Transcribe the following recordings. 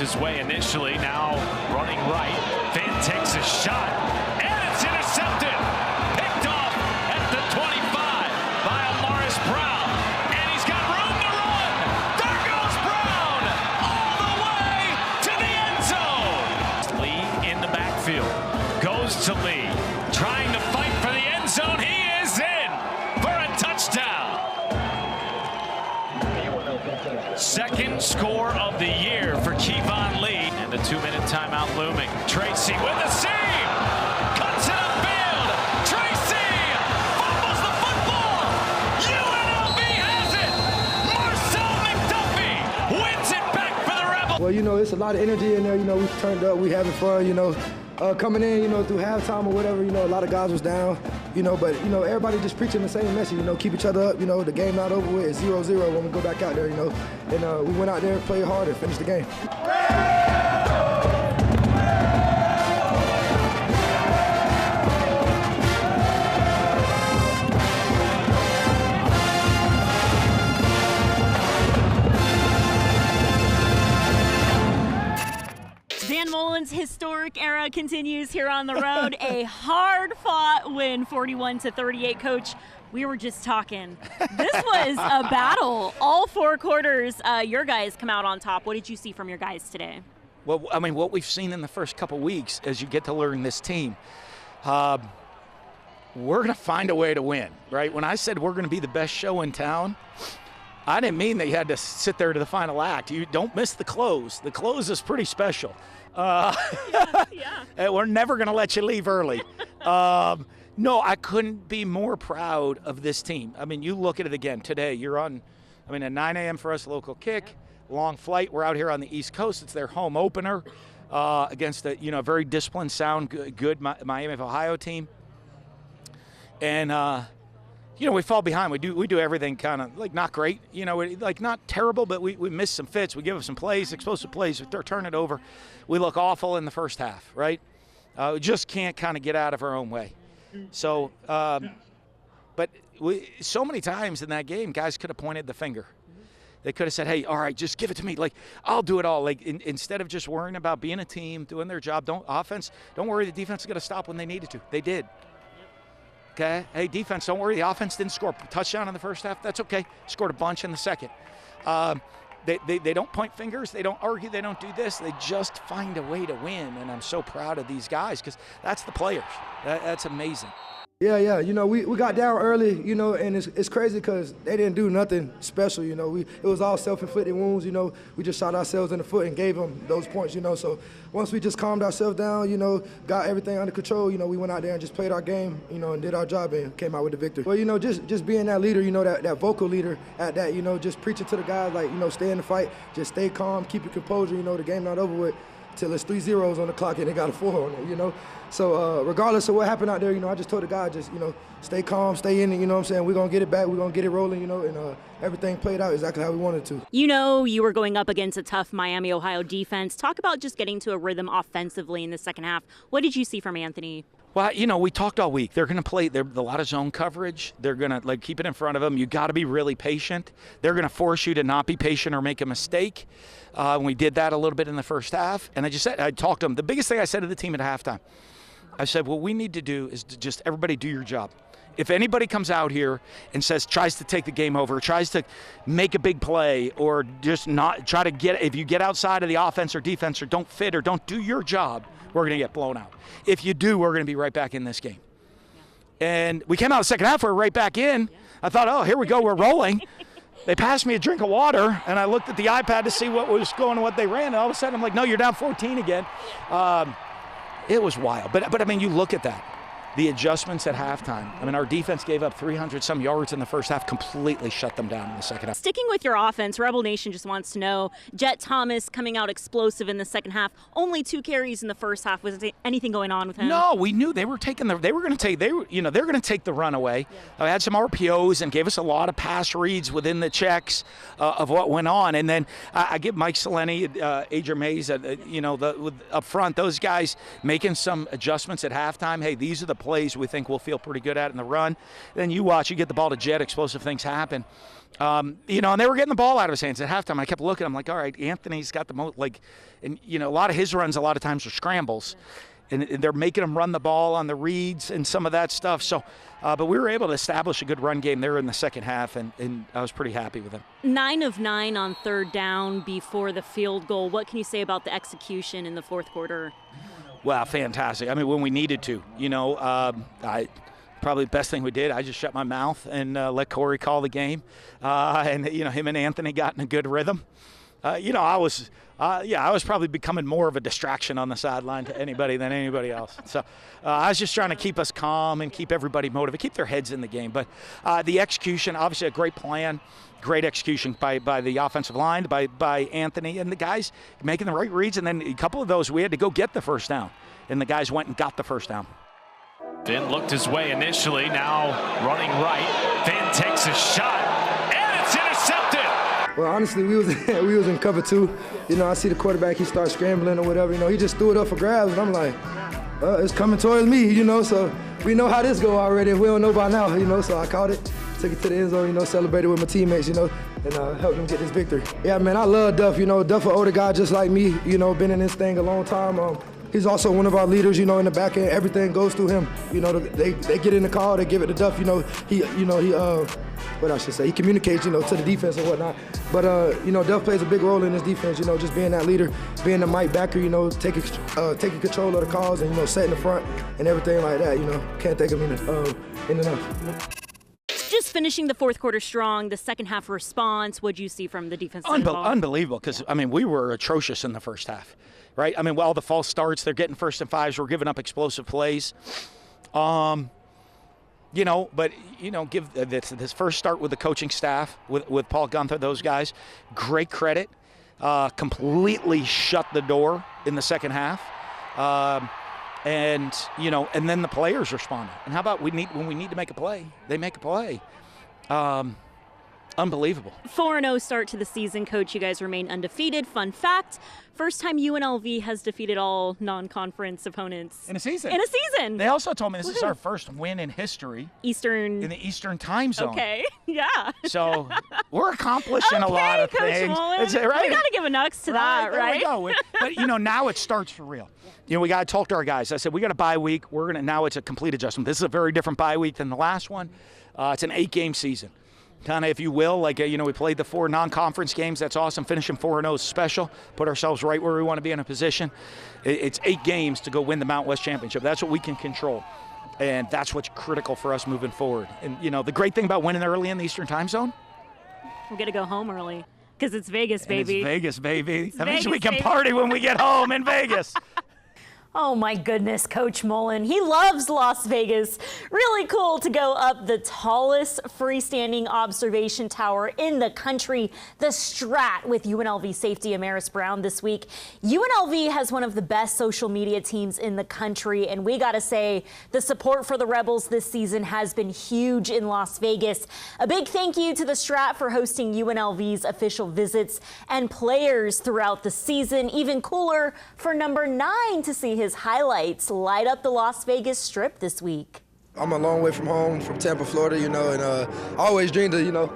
his way initially, now running right. Finn takes a shot, and it's intercepted. Picked off at the 25 by Amaris Brown, and he's got room to run. There goes Brown, all the way to the end zone. Lee in the backfield, goes to Lee, trying to fight for the end zone. He is in for a touchdown. Second score of the year for Kevon Lee. And the 2-minute timeout looming. Tracy with the seam. Cuts it upfield. Tracy fumbles the football. UNLV has it. Marcel McDuffie wins it back for the Rebels. Well, you know, it's a lot of energy in there. You know, we've turned up. We having fun, you know. Coming in, you know, through halftime or whatever, you know, a lot of guys was down, you know, but, you know, everybody just preaching the same message, you know, keep each other up, you know, the game not over with, it's 0-0 when we go back out there, you know, and we went out there and played hard and finished the game. Dan Mullen's historic era continues here on the road. A hard-fought win, 41-38. Coach, we were just talking. This was a battle. All 4 quarters, your guys come out on top. What did you see from your guys today? Well, I mean, what we've seen in the first couple weeks as you get to learn this team, we're going to find a way to win, right? When I said we're going to be the best show in town, I didn't mean that you had to sit there to the final act. You don't miss the close. The close is pretty special. Yeah. We're never going to let you leave early. No, I couldn't be more proud of this team. I mean, you look at it again today. You're on, I mean, at 9 a.m. for us, local kick, long flight. We're out here on the East Coast. It's their home opener against a, you know, very disciplined, sound, good Miami of Ohio team. And, you know, we fall behind. We do everything kind of like not great, you know, like not terrible, but we miss some fits. We give up some plays, explosive plays. We turn it over. We look awful in the first half, right? We just can't kind of get out of our own way. So, but so many times in that game, guys could have pointed the finger. They could have said, hey, all right, just give it to me. Like, I'll do it all. Like, instead of just worrying about being a team, doing their job, don't worry, the defense is going to stop when they needed to. They did. Okay, hey, defense, don't worry. The offense didn't score a touchdown in the first half. That's okay. Scored a bunch in the second. They don't point fingers. They don't argue. They don't do this. They just find a way to win, and I'm so proud of these guys because that's the players. That's amazing. Yeah, you know, we got down early, you know, and it's crazy because they didn't do nothing special, you know. It was all self-inflicted wounds, you know. We just shot ourselves in the foot and gave them those points, you know. So once we just calmed ourselves down, you know, got everything under control, you know, we went out there and just played our game, you know, and did our job and came out with the victory. Well, you know, just being that leader, you know, that vocal leader at that, you know, just preaching to the guys, like, you know, stay in the fight, just stay calm, keep your composure, you know, the game not over with till it's 3 zeros on the clock and they got a 4 on it, you know. So regardless of what happened out there, you know, I just told the guy, just, you know, stay calm, stay in it, you know what I'm saying? We're going to get it back. We're going to get it rolling, you know, and everything played out exactly how we wanted to. You know, you were going up against a tough Miami, Ohio defense. Talk about just getting to a rhythm offensively in the second half. What did you see from Anthony? Well, you know, we talked all week. They're going to play a lot of zone coverage. They're going to, like, keep it in front of them. You got to be really patient. They're going to force you to not be patient or make a mistake. We did that a little bit in the first half. And I talked to them. The biggest thing I said to the team at halftime, I said, what we need to do is to just everybody do your job. If anybody comes out here and tries to take the game over, tries to make a big play, or just not try to if you get outside of the offense or defense or don't fit or don't do your job, we're going to get blown out. If you do, we're going to be right back in this game. Yeah. And we came out the second half, we're right back in. Yeah. I thought, oh, here we go, we're rolling. They passed me a drink of water, and I looked at the iPad to see what was going on, what they ran, and all of a sudden I'm like, no, you're down 14 again. It was wild. But I mean, you look at that. The adjustments at halftime. I mean, our defense gave up 300-some yards in the first half, completely shut them down in the second half. Sticking with your offense, Rebel Nation just wants to know, Jet Thomas coming out explosive in the second half, only 2 carries in the first half. Was there anything going on with him? No, we knew they're going to take the run away. Yeah. I had some RPOs and gave us a lot of pass reads within the checks of what went on. And then I give Mike Seleni, Adrian Mays, up front, those guys making some adjustments at halftime. Hey, these are the plays we think we'll feel pretty good at in the run. Then you get the ball to Jet, explosive things happen. And they were getting the ball out of his hands at halftime. I kept looking. I'm like, all right, Anthony's got the most, and a lot of his runs a lot of times are scrambles. And they're making him run the ball on the reads and some of that stuff. So, but we were able to establish a good run game there in the second half, and I was pretty happy with it. 9 of 9 on third down before the field goal. What can you say about the execution in the fourth quarter? Well, fantastic. I mean, when we needed to, probably the best thing we did, I just shut my mouth and let Corey call the game. And him and Anthony got in a good rhythm. I was probably becoming more of a distraction on the sideline to anybody than anybody else. So I was just trying to keep us calm and keep everybody motivated, keep their heads in the game. But the execution, obviously a great plan, great execution by the offensive line, by Anthony, and the guys making the right reads. And then a couple of those, we had to go get the first down, and the guys went and got the first down. Finn looked his way initially, now running right. Finn takes a shot, and it's intercepted. Well, honestly, we was in cover 2. I see the quarterback, he starts scrambling or whatever. He just threw it up for grabs, and I'm like, it's coming towards me, so we know how this go already. If we don't know by now, so I caught it, took it to the end zone, celebrated with my teammates, and helped them get this victory. Yeah, man, I love Duff. Duff, an older guy just like me, been in this thing a long time. He's also one of our leaders, in the back end. Everything goes through him. They get in the call, they give it to Duff. He communicates, to the defense and whatnot. But, Duff plays a big role in this defense, just being that leader, being the mic backer, taking control of the calls and, setting the front and everything like that, Can't think of him enough. Just finishing the fourth quarter strong, the second half response, what'd you see from the defense? Unbelievable, because, we were atrocious in the first half, right? All the false starts, they're getting 1st and 5s, we're giving up explosive plays. Give this first start with the coaching staff, with Paul Gunther, those guys, great credit. Completely shut the door in the second half. And then the players responded. And how about when we need to make a play, they make a play. Unbelievable. 4-0 start to the season, Coach. You guys remain undefeated. Fun fact, first time UNLV has defeated all non-conference opponents. In a season. They also told me this is our first win in history. In the Eastern time zone. Okay, yeah. So we're accomplishing a lot of Coach things. Mullen. We got to give a nux to that, right? There we go. But, now it starts for real. We got to talk to our guys. I said, we got a bye week. Now it's a complete adjustment. This is a very different bye week than the last one. It's an 8-game season. Kind of, if you will, we played the 4 non-conference games. That's awesome. Finishing 4-0 is special. Put ourselves right where we want to be in a position. It's 8 games to go win the Mountain West Championship. That's what we can control. And that's what's critical for us moving forward. And, the great thing about winning early in the Eastern time zone? We're going to go home early because it's Vegas, baby. It's Vegas, baby. That means we can party when we get home in Vegas. Oh my goodness, Coach Mullen. He loves Las Vegas. Really cool to go up the tallest freestanding observation tower in the country, the Strat, with UNLV safety Amaris Brown this week. UNLV has one of the best social media teams in the country, and we gotta say the support for the Rebels this season has been huge in Las Vegas. A big thank you to the Strat for hosting UNLV's official visits and players throughout the season. Even cooler for number 9 to see his highlights light up the Las Vegas Strip this week. I'm a long way from home, from Tampa, Florida, and I always dreamed of,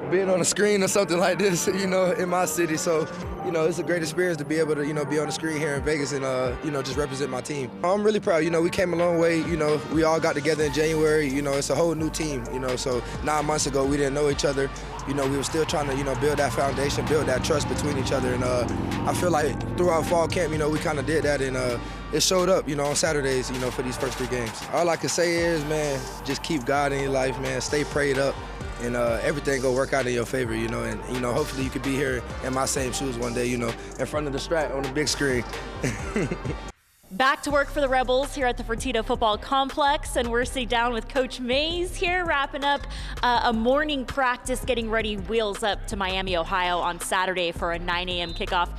being on a screen or something like this, in my city. So, it's a great experience to be able to, be on the screen here in Vegas and, just represent my team. I'm really proud. We came a long way. We all got together in January. It's a whole new team, So 9 months ago, we didn't know each other. We were still trying to, build that foundation, build that trust between each other. And I feel like throughout fall camp, we kind of did that. And it showed up, on Saturdays, for these first 3 games. All I can say is, man, just keep God in your life, man. Stay prayed up. And everything go work out in your favor, and hopefully you could be here in my same shoes one day, in front of the Strat on the big screen. Back to work for the Rebels here at the Fertitta Football Complex, and we're sitting down with Coach Mays here, wrapping up a morning practice, getting ready, wheels up to Miami, Ohio on Saturday for a 9 a.m. kickoff.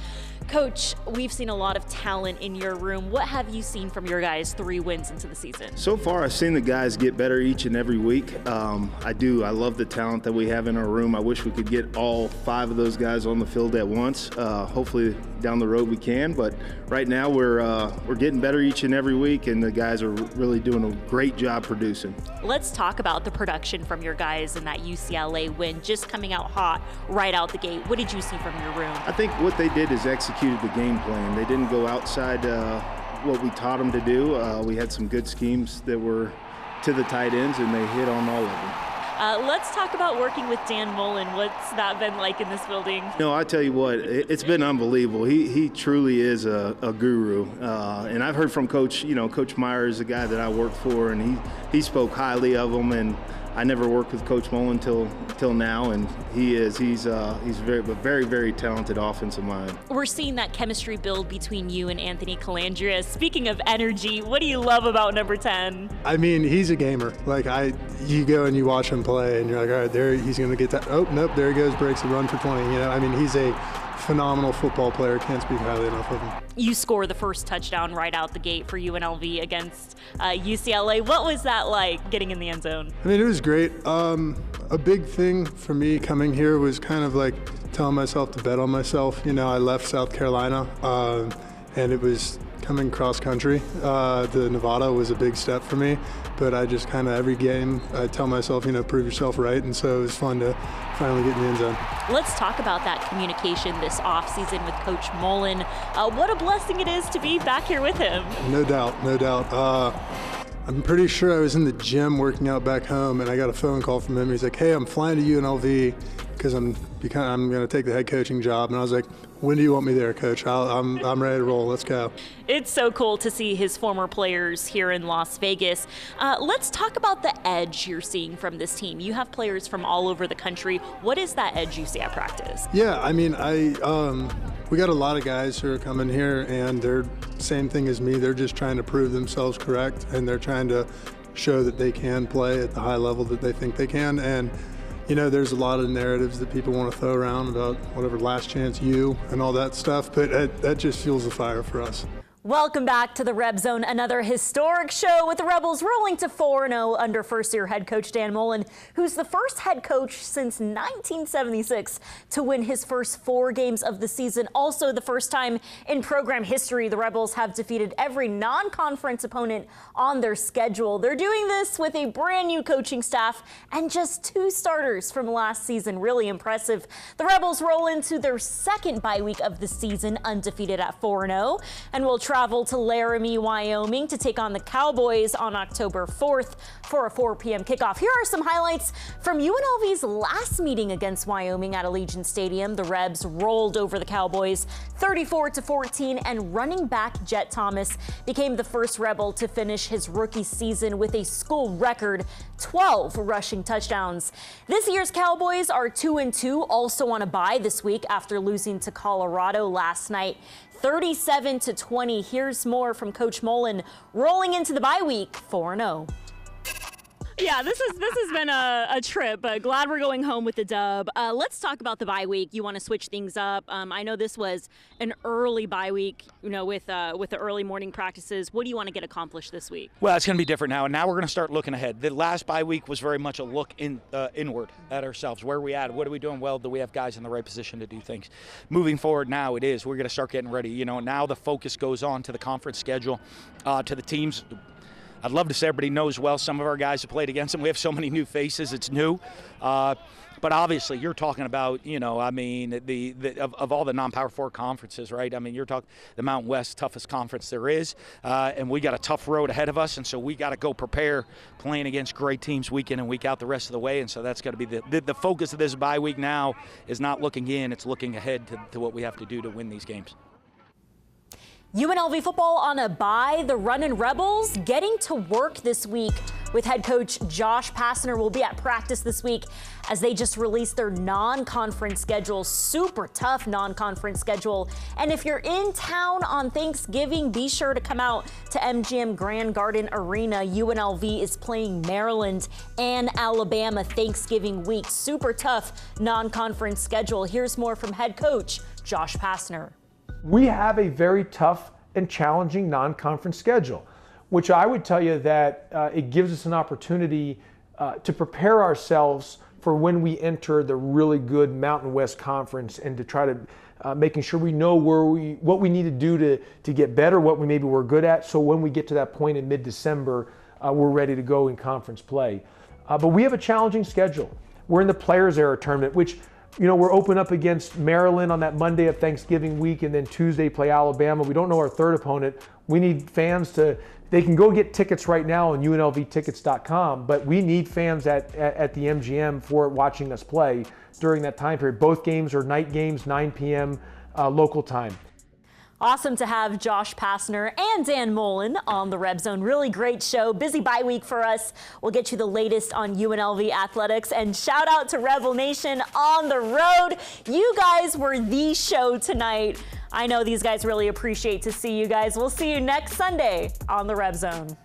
Coach, we've seen a lot of talent in your room. What have you seen from your guys 3 wins into the season? So far, I've seen the guys get better each and every week. I love the talent that we have in our room. I wish we could get all 5 of those guys on the field at once. Hopefully down the road we can, but right now we're getting better each and every week, and the guys are really doing a great job producing. Let's talk about the production from your guys in that UCLA win, just coming out hot right out the gate. What did you see from your room? I think what they did is executed the game plan. They didn't go outside what we taught them to do. We had some good schemes that were to the tight ends, and they hit on all of them. Let's talk about working with Dan Mullen. What's that been like in this building? No, I tell you what, it's been unbelievable. He truly is a guru. And I've heard from Coach Meyer is a guy that I work for, and he spoke highly of him. And I never worked with Coach Mullen till now, and he's very, very talented offensive mind. We're seeing that chemistry build between you and Anthony Calandria. Speaking of energy, what do you love about number 10? I mean, he's a gamer. You go and you watch him play, and you're like, all right, there he's going to get that. Oh, nope, there he goes, breaks the run for 20. He's a phenomenal football player. Can't speak highly enough of him. You score the first touchdown right out the gate for UNLV against UCLA. What was that like, getting in the end zone? I mean, it was great. A big thing for me coming here was kind of like telling myself to bet on myself. I left South Carolina, and it was coming cross country. The Nevada was a big step for me, but I just kind of every game I tell myself, prove yourself right, and so it was fun to finally get in the end zone. Let's talk about that communication this offseason with Coach Mullen. What a blessing it is to be back here with him. No doubt. I'm pretty sure I was in the gym working out back home, and I got a phone call from him. He's like, "Hey, I'm flying to UNLV because I'm going to take the head coaching job." And I was like, "When do you want me there, Coach? I'm ready to roll. Let's go." It's so cool to see his former players here in Las Vegas. Let's talk about the edge you're seeing from this team. You have players from all over the country. What is that edge you see at practice? Yeah, I mean, we got a lot of guys who are coming here, and they're same thing as me. They're just trying to prove themselves correct, and they're trying to show that they can play at the high level that they think they can. And there's a lot of narratives that people want to throw around about whatever last chance you and all that stuff, but that just fuels the fire for us. Welcome back to the RebZone, another historic show with the Rebels rolling to 4-0 under first-year head coach Dan Mullen, who's the first head coach since 1976 to win his first 4 games of the season. Also the first time in program history the Rebels have defeated every non-conference opponent on their schedule. They're doing this with a brand new coaching staff and just 2 starters from last season. Really impressive. The Rebels roll into their second bye week of the season, undefeated at 4-0, and will travel to Laramie, Wyoming to take on the Cowboys on October 4th for a 4 p.m. kickoff. Here are some highlights from UNLV's last meeting against Wyoming at Allegiant Stadium. The Rebs rolled over the Cowboys 34-14, and running back Jet Thomas became the first Rebel to finish his rookie season with a school record 12 rushing touchdowns. This year's Cowboys are 2-2, also on a bye this week after losing to Colorado last night. 37-20. Here's more from Coach Mullen rolling into the bye week 4-0. Yeah, this has been a trip, but glad we're going home with the dub. Let's talk about the bye week. You want to switch things up. I know this was an early bye week, with the early morning practices. What do you want to get accomplished this week? Well, it's going to be different now, and now we're going to start looking ahead. The last bye week was very much a look inward at ourselves. Where are we at? What are we doing well? Do we have guys in the right position to do things? Moving forward now, we're going to start getting ready. Now the focus goes on to the conference schedule, to the teams. I'd love to say everybody knows well. Some of our guys have played against them. We have so many new faces. It's new. But obviously, you're talking about, of all the non-Power 4 conferences, right? I mean, you're talking the Mountain West, toughest conference there is. And we got a tough road ahead of us. And so we got to go prepare playing against great teams week in and week out the rest of the way. And so that's got to be the focus of this bye week now is not looking in. It's looking ahead to what we have to do to win these games. UNLV football on a bye. The Runnin Rebels getting to work this week with head coach Josh Pastner will be at practice this week as they just released their non-conference schedule. Super tough non-conference schedule. And if you're in town on Thanksgiving, be sure to come out to MGM Grand Garden Arena. UNLV is playing Maryland and Alabama Thanksgiving week. Super tough non-conference schedule. Here's more from head coach Josh Pastner. We have a very tough and challenging non-conference schedule, which I would tell you that it gives us an opportunity to prepare ourselves for when we enter the really good Mountain West Conference, and to try to making sure we know what we need to do to get better, what we maybe we're good at, so when we get to that point in mid-December, we're ready to go in conference play. But we have a challenging schedule. We're in the Players Era tournament, which, you know, we're open up against Maryland on that Monday of Thanksgiving week, and then Tuesday play Alabama. We don't know our third opponent. We need fans they can go get tickets right now on UNLVtickets.com, but we need fans at the MGM for watching us play during that time period. Both games are night games, 9 p.m. Local time. Awesome to have Josh Pastner and Dan Mullen on the RebZone. Really great show. Busy bye week for us. We'll get you the latest on UNLV athletics. And shout out to Rebel Nation on the road. You guys were the show tonight. I know these guys really appreciate to see you guys. We'll see you next Sunday on the RebZone.